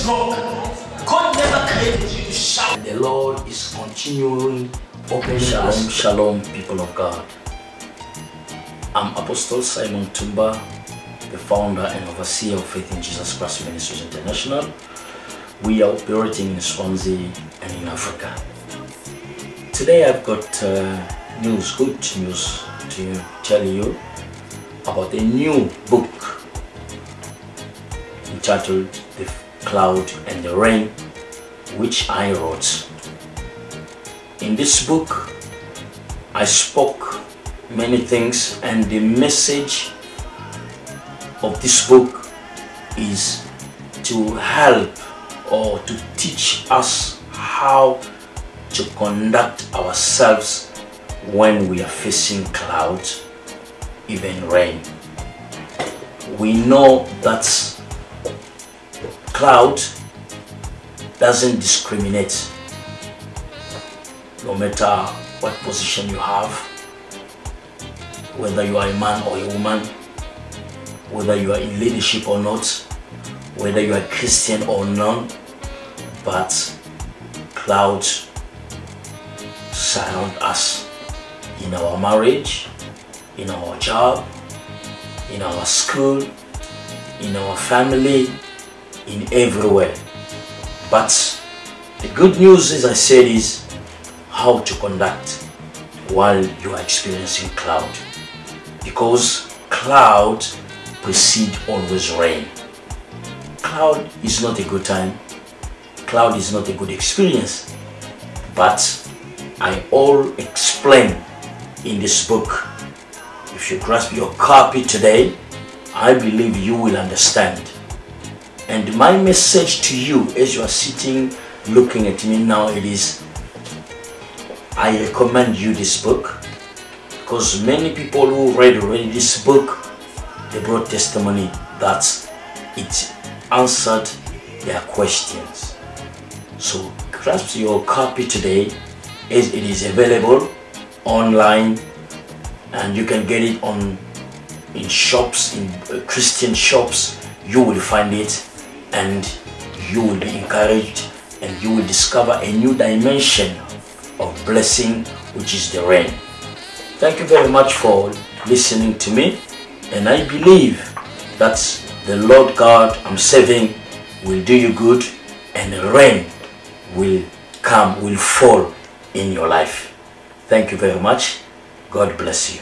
broken. God never created you to shout. The Lord is continuing opening Shalom, shalom, people of God. I'm Apostle Simon Tumba, the founder and overseer of Faith in Jesus Christ Ministries International. We are operating in Swansea and in Africa. Today I've got good news to tell you about a new book entitled The Cloud and the Rain, which I wrote. In this book, I spoke many things, and the message of this book is to help or to teach us how to conduct ourselves when we are facing clouds, even rain. We know that cloud doesn't discriminate. No matter what position you have, whether you are a man or a woman, whether you are in leadership or not, whether you are Christian or not, but clouds surround us in our marriage, in our job, in our school, in our family, in everywhere. But the good news, as I said, is how to conduct while you are experiencing cloud, because cloud precedes always rain. Cloud is not a good time. Cloud is not a good experience. But I all explain in this book. If you grasp your copy today, I believe you will understand. And my message to you as you are sitting looking at me now, it is, I recommend you this book, because many people who read already this book, they brought testimony that it answered their questions. So grasp your copy today, as it is available online, and you can get it in shops, in Christian shops. You will find it, and you will be encouraged, and you will discover a new dimension of blessing, which is the rain. Thank you very much for listening to me, and I believe that the Lord God I'm serving will do you good, and the rain will come, will fall in your life. Thank you very much. God bless you.